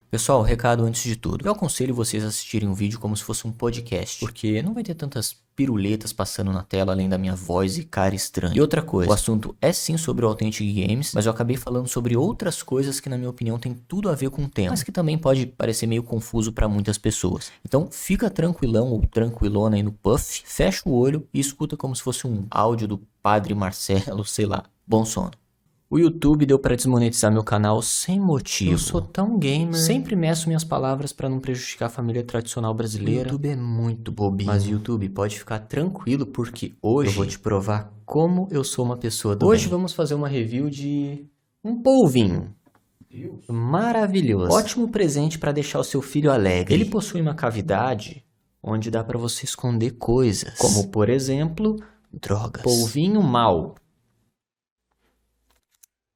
Pessoal, recado antes de tudo. Eu aconselho vocês a assistirem um vídeo como se fosse um podcast, porque não vai ter tantas piruletas passando na tela além da minha voz e cara estranha. E outra coisa, o assunto é sim sobre o Authentic Games, mas eu acabei falando sobre outras coisas que na minha opinião tem tudo a ver com o tema, mas que também pode parecer meio confuso para muitas pessoas. Então fica tranquilão ou tranquilona aí no puff, fecha o olho e escuta como se fosse um áudio do Padre Marcelo, sei lá. Bom sono. O YouTube deu pra desmonetizar meu canal sem motivo. Eu sou tão gamer. Sempre meço minhas palavras pra não prejudicar a família tradicional brasileira. O YouTube é muito bobinho. Mas o YouTube pode ficar tranquilo porque hoje eu vou te provar como eu sou uma pessoa do bem. Hoje vamos fazer uma review de um polvinho. Maravilhoso. Ótimo presente pra deixar o seu filho alegre. Ele possui uma cavidade onde dá pra você esconder coisas. Como, por exemplo, drogas. Polvinho mau.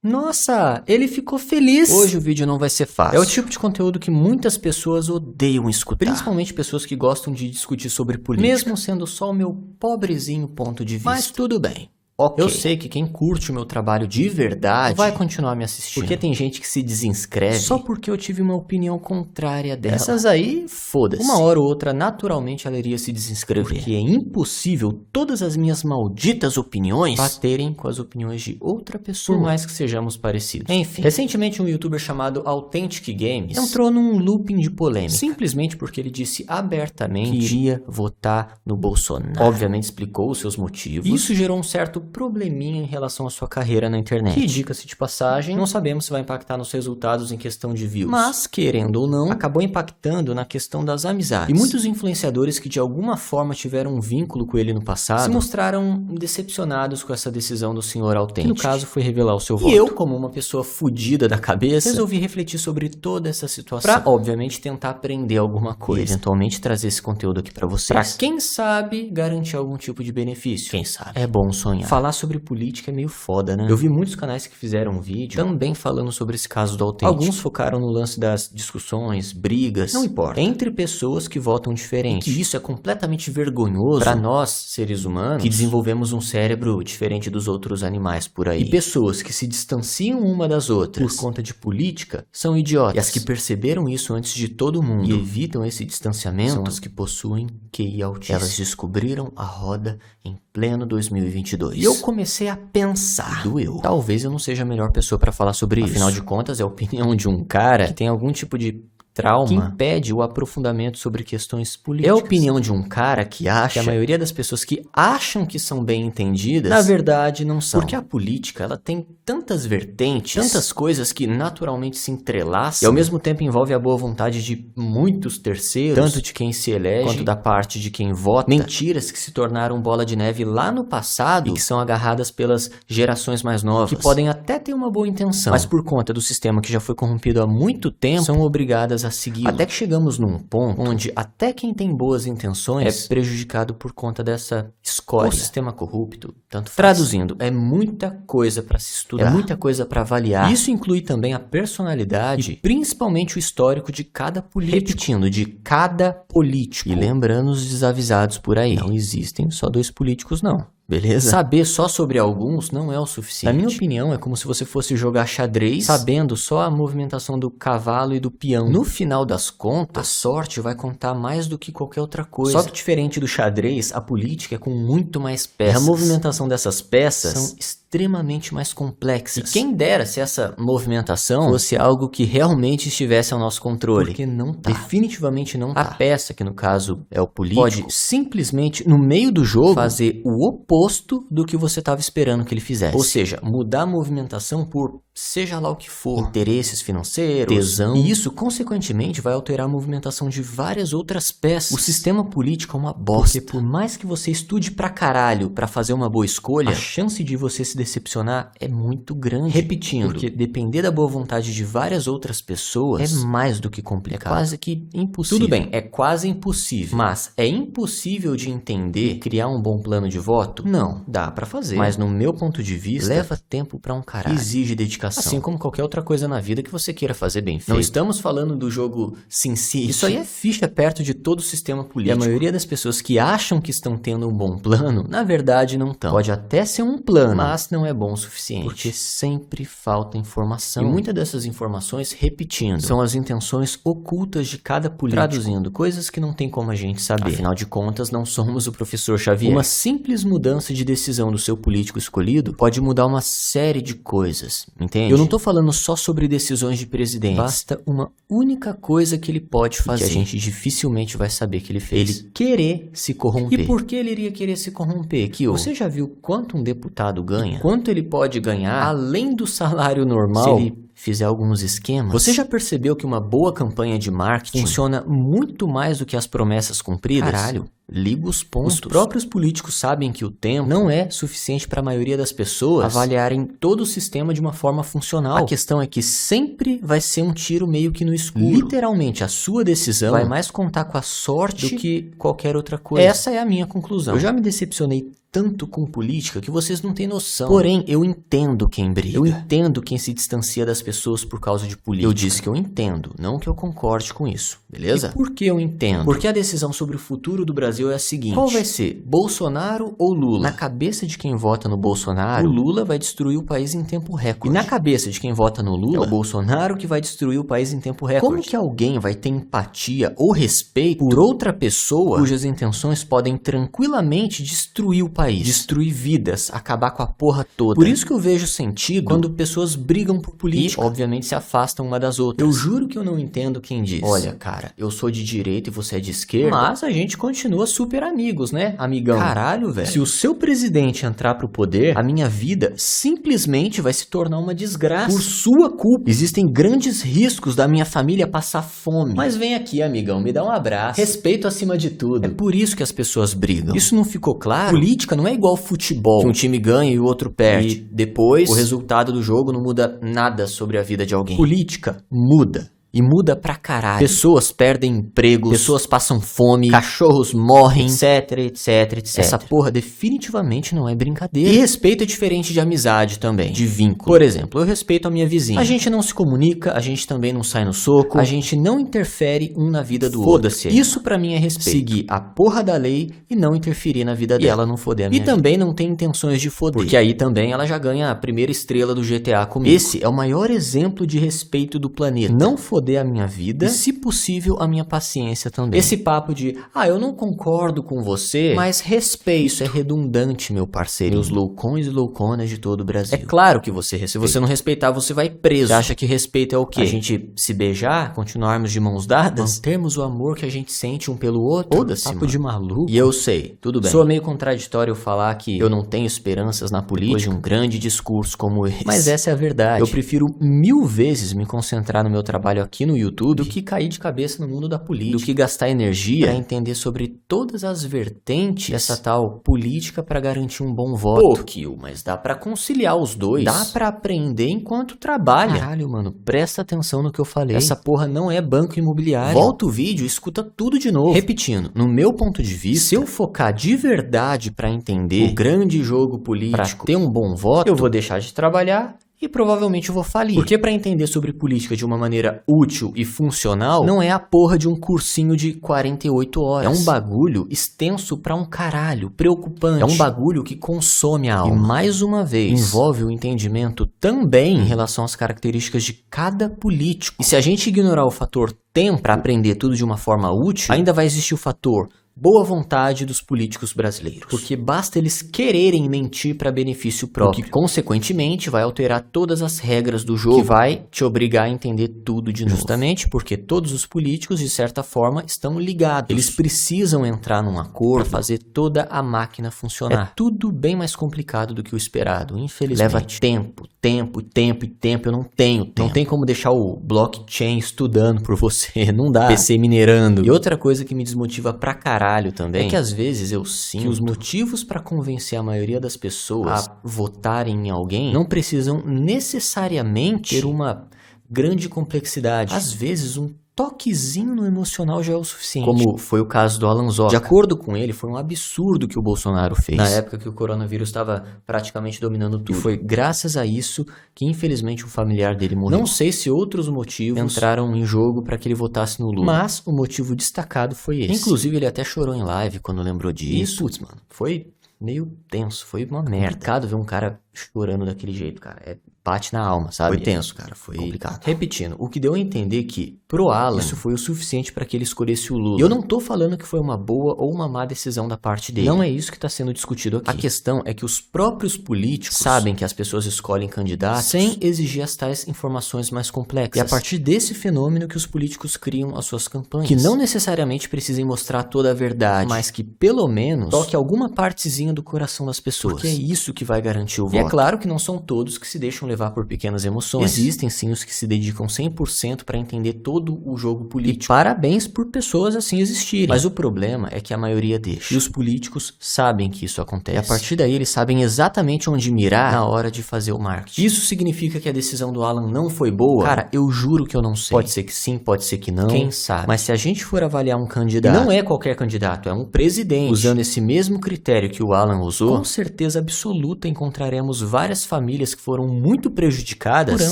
Nossa, ele ficou feliz! Hoje o vídeo não vai ser fácil. É o tipo de conteúdo que muitas pessoas odeiam escutar. Principalmente pessoas que gostam de discutir sobre política. Mesmo sendo só o meu pobrezinho ponto de vista. Mas tudo bem. Okay. Eu sei que quem curte o meu trabalho de verdade vai continuar me assistindo. Porque tem gente que se desinscreve só porque eu tive uma opinião contrária dela. Essas aí, foda-se. Uma hora ou outra, naturalmente, ela iria se desinscrever. Porque é impossível todas as minhas malditas opiniões baterem com as opiniões de outra pessoa, por mais que sejamos parecidos. Enfim, recentemente um youtuber chamado Authentic Games entrou num looping de polêmica. Simplesmente porque ele disse abertamente que iria votar no Bolsonaro. Obviamente explicou os seus motivos. Isso gerou um certo probleminha em relação à sua carreira na internet. Que, diga-se de passagem, não sabemos se vai impactar nos resultados em questão de views. Mas, querendo ou não, acabou impactando na questão das amizades. E muitos influenciadores que de alguma forma tiveram um vínculo com ele no passado se mostraram decepcionados com essa decisão do senhor Authentic. Que no caso foi revelar o seu voto. E eu, como uma pessoa fodida da cabeça, resolvi refletir sobre toda essa situação. Pra, obviamente, tentar aprender alguma coisa. E eventualmente trazer esse conteúdo aqui pra vocês. Pra quem sabe, garantir algum tipo de benefício. Quem sabe. É bom sonhar. Falar sobre política é meio foda, né? Eu vi muitos canais que fizeram um vídeo também falando sobre esse caso do Authentic. Alguns focaram no lance das discussões, brigas, não importa, entre pessoas que votam diferente. E que isso é completamente vergonhoso pra nós, seres humanos, que desenvolvemos um cérebro diferente dos outros animais por aí. E pessoas que se distanciam uma das outras por conta de política são idiotas. E as que perceberam isso antes de todo mundo e evitam esse distanciamento são as que possuem QI altíssimo. Elas descobriram a roda em pleno 2022. E eu comecei a pensar, doeu. Talvez eu não seja a melhor pessoa pra falar sobre isso. Afinal de contas, é a opinião de um cara que tem algum tipo de trauma que impede o aprofundamento sobre questões políticas. É a opinião de um cara que acha que a maioria das pessoas que acham que são bem entendidas, na verdade não são. Porque a política, ela tem tantas vertentes, tantas coisas que naturalmente se entrelaçam e ao mesmo tempo envolve a boa vontade de muitos terceiros, tanto de quem se elege quanto da parte de quem vota. Mentiras que se tornaram bola de neve lá no passado e que são agarradas pelas gerações mais novas, que podem até ter uma boa intenção, mas por conta do sistema que já foi corrompido há muito tempo, são obrigadas a seguir. Até que chegamos num ponto onde até quem tem boas intenções é prejudicado por conta dessa escória. O sistema corrupto, tanto faz. Traduzindo, é muita coisa para se estudar, é muita coisa para avaliar. Isso inclui também a personalidade e principalmente o histórico de cada político. Repetindo, de cada político. E lembrando os desavisados por aí, não existem só dois políticos não. Beleza? Saber só sobre alguns não é o suficiente. Na minha opinião, é como se você fosse jogar xadrez sabendo só a movimentação do cavalo e do peão. No final das contas, a sorte vai contar mais do que qualquer outra coisa. Só que diferente do xadrez, a política é com muito mais peças. E a movimentação dessas peças são extremamente mais complexas. E quem dera se essa movimentação fosse algo que realmente estivesse ao nosso controle. Porque não tá. Definitivamente não tá. A peça, que no caso é o político, pode simplesmente, no meio do jogo, fazer o oposto do que você estava esperando que ele fizesse. Ou seja, mudar a movimentação por seja lá o que for, interesses financeiros, tesão. E isso, consequentemente, vai alterar a movimentação de várias outras peças. O sistema político é uma bosta. Porque por mais que você estude pra caralho pra fazer uma boa escolha, a chance de você se decepcionar é muito grande. Repetindo, porque depender da boa vontade de várias outras pessoas é mais do que complicado. É quase que impossível. Tudo bem, é quase impossível. Mas é impossível de entender e criar um bom plano de voto voto? Não, dá pra fazer. Mas no meu ponto de vista, leva tempo pra um caralho. Exige dedicação. Assim como qualquer outra coisa na vida que você queira fazer bem feito. Não estamos falando do jogo SimCity. Isso aí é ficha perto de todo o sistema político. E a maioria das pessoas que acham que estão tendo um bom plano, na verdade não estão. Pode até ser um plano, mas não é bom o suficiente. Porque sempre falta informação. E muitas dessas informações, repetindo, são as intenções ocultas de cada político. Traduzindo, coisas que não tem como a gente saber. Afinal de contas, não somos o professor Xavier. Uma simples mudança de decisão do seu político escolhido pode mudar uma série de coisas, entende? Eu não tô falando só sobre decisões de presidente. Basta uma única coisa que ele pode fazer, que a gente dificilmente vai saber que ele fez. Ele querer se corromper. E por que ele iria querer se corromper, Kyo? Você já viu quanto um deputado ganha? Quanto ele pode ganhar além do salário normal? Se ele fizer alguns esquemas. Você já percebeu que uma boa campanha de marketing funciona muito mais do que as promessas cumpridas? Caralho, liga os pontos. Os próprios políticos sabem que o tempo não é suficiente para a maioria das pessoas avaliarem todo o sistema de uma forma funcional. A questão é que sempre vai ser um tiro meio que no escuro. Literalmente, a sua decisão vai mais contar com a sorte do que qualquer outra coisa. Essa é a minha conclusão. Eu já me decepcionei tanto com política que vocês não têm noção. Porém, eu entendo quem briga. Eu entendo quem se distancia das pessoas por causa de política. Eu disse que eu entendo, não que eu concorde com isso, beleza? E por que eu entendo? Porque a decisão sobre o futuro do Brasil é a seguinte: qual vai ser, Bolsonaro ou Lula? Na cabeça de quem vota no Bolsonaro, o Lula vai destruir o país em tempo recorde. E na cabeça de quem vota no Lula, é o Bolsonaro que vai destruir o país em tempo recorde. Como que alguém vai ter empatia ou respeito por outra pessoa cujas intenções podem tranquilamente destruir o país? Destruir vidas, acabar com a porra toda. Por isso que eu vejo sentido quando pessoas brigam por política e, obviamente, se afastam uma das outras. Eu juro que eu não entendo quem diz: olha, cara, eu sou de direita e você é de esquerda, mas a gente continua super amigos, né, amigão? Caralho, velho. Se o seu presidente entrar pro poder, a minha vida simplesmente vai se tornar uma desgraça. Por sua culpa. Existem grandes riscos da minha família passar fome. Mas vem aqui, amigão, me dá um abraço. Respeito acima de tudo. É por isso que as pessoas brigam. Isso não ficou claro? Política não é igual futebol, que um time ganha e o outro perde. E depois, o resultado do jogo não muda nada sobre a vida de alguém. Política muda. E muda pra caralho. Pessoas perdem empregos, pessoas passam fome, cachorros morrem, etc, etc, etc. Essa porra definitivamente não é brincadeira. E respeito é diferente de amizade também, de vínculo. Por exemplo, eu respeito a minha vizinha. A gente não se comunica, a gente também não sai no soco, a gente não interfere um na vida do outro. Foda-se. Isso pra mim é respeito. Seguir a porra da lei e não interferir na vida dela. E ela não foder a minha vida. E também não tem intenções de foder. Porque aí também ela já ganha a primeira estrela do GTA comigo. Esse é o maior exemplo de respeito do planeta. Não foder a minha vida e, se possível, a minha paciência também. Esse papo de, eu não concordo com você, mas respeito. Isso é redundante, meu parceiro. Meus loucões e louconas de todo o Brasil. É claro que você respeita. Se você não respeitar, você vai preso. Você acha que respeito é o quê? A gente se beijar, continuarmos de mãos dadas? Mantermos o amor que a gente sente um pelo outro? Foda-se, papo de maluco. E eu sei, tudo bem. Soa meio contraditório eu falar que eu não tenho esperanças na política depois de um grande discurso como esse. Mas essa é a verdade. Eu prefiro 1000 vezes me concentrar no meu trabalho aqui no YouTube do que cair de cabeça no mundo da política, do que gastar energia para entender sobre todas as vertentes dessa tal política para garantir um bom voto. Pô, Kyo, mas dá para conciliar os dois. Dá para aprender enquanto trabalha. Caralho, mano, presta atenção no que eu falei. Essa porra não é banco imobiliário. Volta o vídeo e escuta tudo de novo. Repetindo, no meu ponto de vista, se eu focar de verdade para entender o grande jogo político, pra ter um bom voto, eu vou deixar de trabalhar e provavelmente eu vou falir. Porque pra entender sobre política de uma maneira útil e funcional, não é a porra de um cursinho de 48 horas. É um bagulho extenso pra um caralho, preocupante. É um bagulho que consome a alma. E mais uma vez, envolve o entendimento também em relação às características de cada político. E se a gente ignorar o fator tempo pra aprender tudo de uma forma útil, ainda vai existir o fator boa vontade dos políticos brasileiros. Porque basta eles quererem mentir para benefício próprio, o que consequentemente vai alterar todas as regras do jogo, que vai te obrigar a entender tudo de novo. Justamente porque todos os políticos, de certa forma, estão ligados. Eles precisam entrar num acordo para fazer toda a máquina funcionar. É tudo bem mais complicado do que o esperado, infelizmente. Leva tempo. Eu não tenho tempo. Não tem como deixar o blockchain estudando por você, não dá. PC minerando. E outra coisa que me desmotiva pra caralho também é que às vezes eu sinto que os motivos para convencer a maioria das pessoas a votarem em alguém não precisam necessariamente ter uma grande complexidade. Às vezes um toquezinho no emocional já é o suficiente. Como foi o caso do Alan Zoca. De acordo com ele, foi um absurdo que o Bolsonaro fez. Na época que o coronavírus estava praticamente dominando tudo. E foi graças a isso que, infelizmente, um familiar dele morreu. Não sei se outros motivos entraram em jogo para que ele votasse no Lula. Mas o motivo destacado foi esse. Inclusive, ele até chorou em live quando lembrou disso. E, putz, mano, foi meio tenso. Foi uma merda. Complicado ver um cara chorando daquele jeito, cara. Bate na alma, sabe? Foi tenso, cara. Foi complicado. Repetindo, o que deu a entender que, pro Alan, isso foi o suficiente para que ele escolhesse o Lula. E eu não tô falando que foi uma boa ou uma má decisão da parte dele. Não é isso que tá sendo discutido aqui. A questão é que os próprios políticos sabem que as pessoas escolhem candidatos sem exigir as tais informações mais complexas. E a partir desse fenômeno que os políticos criam as suas campanhas. Que não necessariamente precisem mostrar toda a verdade, mas que pelo menos toque alguma partezinha do coração das pessoas. Porque é isso que vai garantir o voto. E é claro que não são todos que se deixam levar por pequenas emoções. Existem sim os que se dedicam 100% para entender todo o jogo político. E parabéns por pessoas assim existirem. Mas o problema é que a maioria deixa. E os políticos sabem que isso acontece. E a partir daí eles sabem exatamente onde mirar na hora de fazer o marketing. Isso significa que a decisão do Alan não foi boa? Cara, eu juro que eu não sei. Pode ser que sim, pode ser que não. Quem sabe? Mas se a gente for avaliar um candidato, e não é qualquer candidato, é um presidente, usando esse mesmo critério que o Alan usou, com certeza absoluta encontraremos várias famílias que foram muito prejudicadas por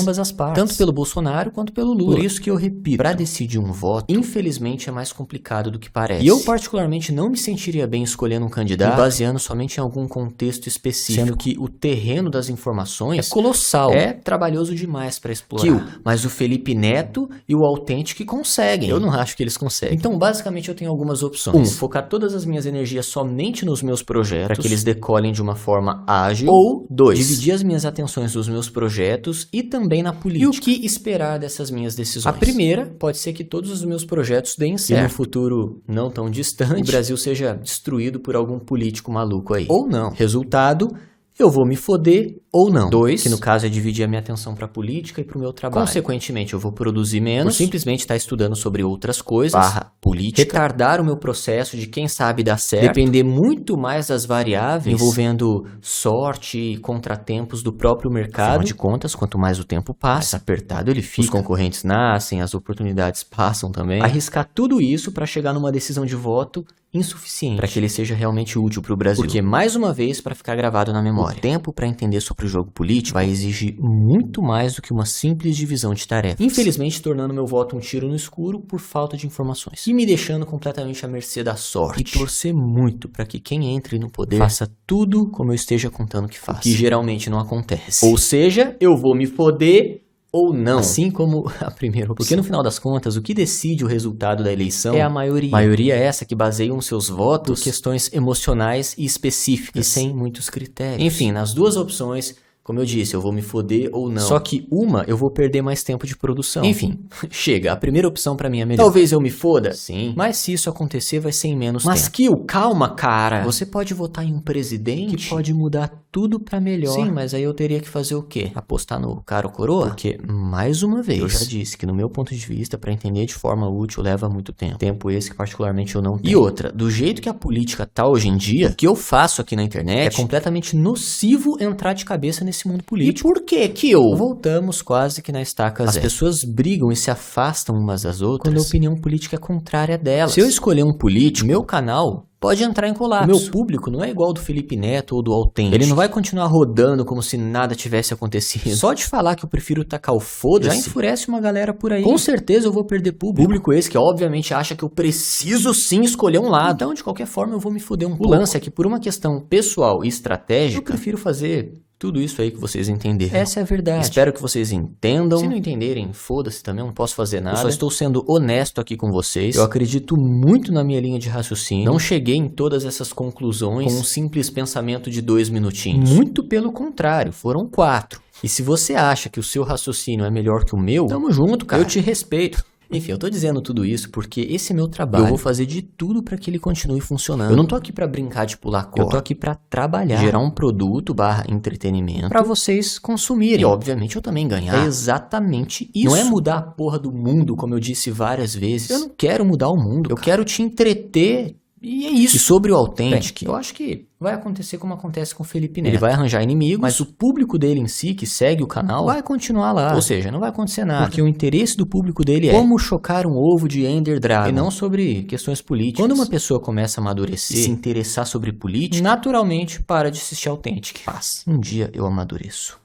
ambas as partes, tanto pelo Bolsonaro quanto pelo Lula. Por isso que eu repito, para decidir um voto, infelizmente é mais complicado do que parece. E eu particularmente não me sentiria bem escolhendo um candidato baseando somente em algum contexto específico, sendo que o terreno das informações é colossal, é trabalhoso demais para explorar. Mas o Felipe Neto e o Authentic conseguem. Eu não acho que eles conseguem. Então, basicamente, eu tenho algumas opções. Focar todas as minhas energias somente nos meus projetos, para que eles decolem de uma forma ágil. Ou, 2, dividir as minhas atenções nos meus projetos e também na política. E o que esperar dessas minhas decisões? A primeira, pode ser que todos os meus projetos deem certo. E no futuro não tão distante, o Brasil seja destruído por algum político maluco aí. Ou não. Resultado, eu vou me foder ou não. 2, que no caso é dividir a minha atenção para a política e para o meu trabalho. Consequentemente, eu vou produzir menos, por simplesmente estar estudando sobre outras coisas, política, retardar o meu processo de quem sabe dar certo, depender muito mais das variáveis, envolvendo sorte e contratempos do próprio mercado. Afinal de contas, quanto mais o tempo passa, mais apertado ele fica. Os concorrentes nascem, as oportunidades passam também. Arriscar tudo isso para chegar numa decisão de voto insuficiente, para que ele seja realmente útil para o Brasil. Porque, mais uma vez, para ficar gravado na memória, o tempo para entender sobre o jogo político vai exigir muito mais do que uma simples divisão de tarefas. Infelizmente, tornando meu voto um tiro no escuro por falta de informações. E me deixando completamente à mercê da sorte. E torcer muito para que quem entre no poder faça tudo como eu esteja contando que faça. O que geralmente não acontece. Ou seja, eu vou me foder ou não. Assim como a primeira opção. Porque no final das contas, o que decide o resultado da eleição é a maioria. Maioria é essa que baseiam seus votos por questões emocionais e específicas. E sem muitos critérios. Enfim, nas duas opções, como eu disse, eu vou me foder ou não. Só que uma, eu vou perder mais tempo de produção. Enfim, chega. A primeira opção pra mim é melhor. Talvez eu me foda? Sim. Mas se isso acontecer, vai ser em menos tempo. Mas, Kill, calma, cara. Você pode votar em um presidente que pode mudar tudo pra melhor. Sim, mas aí eu teria que fazer o quê? Apostar no cara ou coroa? Porque, mais uma vez, eu já disse que no meu ponto de vista, pra entender de forma útil, leva muito tempo. Tempo esse que particularmente eu não tenho. E outra, do jeito que a política tá hoje em dia, o que eu faço aqui na internet é completamente nocivo entrar de cabeça nesse mundo político. E por que que eu? Voltamos quase que na estaca zero. As pessoas brigam e se afastam umas das outras quando a opinião política é contrária delas. Se eu escolher um político, meu canal pode entrar em colapso. O meu público não é igual ao do Felipe Neto ou do Authentic. Ele não vai continuar rodando como se nada tivesse acontecido. Só de falar que eu prefiro tacar o foda-se já enfurece uma galera por aí. Com certeza eu vou perder público. Público esse que obviamente acha que eu preciso sim escolher um lado. Então, de qualquer forma, eu vou me foder um pouco. O lance é que por uma questão pessoal e estratégica, eu prefiro fazer tudo isso aí que vocês entenderam. Essa é a verdade. Espero que vocês entendam. Se não entenderem, foda-se também, não posso fazer nada. Eu só estou sendo honesto aqui com vocês. Eu acredito muito na minha linha de raciocínio. Não cheguei em todas essas conclusões com um simples pensamento de 2 minutinhos. Muito pelo contrário, foram 4. E se você acha que o seu raciocínio é melhor que o meu, tamo junto, cara. Eu te respeito. Enfim, eu tô dizendo tudo isso porque esse é meu trabalho. Eu vou fazer de tudo para que ele continue funcionando. Eu não tô aqui para brincar de pular corda. Eu tô aqui para trabalhar, gerar um produto / entretenimento para vocês consumirem. E obviamente eu também ganhar. É exatamente isso. Não é mudar a porra do mundo, como eu disse várias vezes. Eu não quero mudar o mundo. Eu quero te entreter E é isso. E sobre o Authentic, eu acho que vai acontecer como acontece com o Felipe Neto. Ele vai arranjar inimigos, mas o público dele em si, que segue o canal, vai continuar lá. Ou seja, não vai acontecer nada. Porque o interesse do público dele é como chocar um ovo de Ender Dragon, e não sobre questões políticas. Quando uma pessoa começa a amadurecer e se interessar sobre política, naturalmente para de assistir Authentic. Um dia eu amadureço.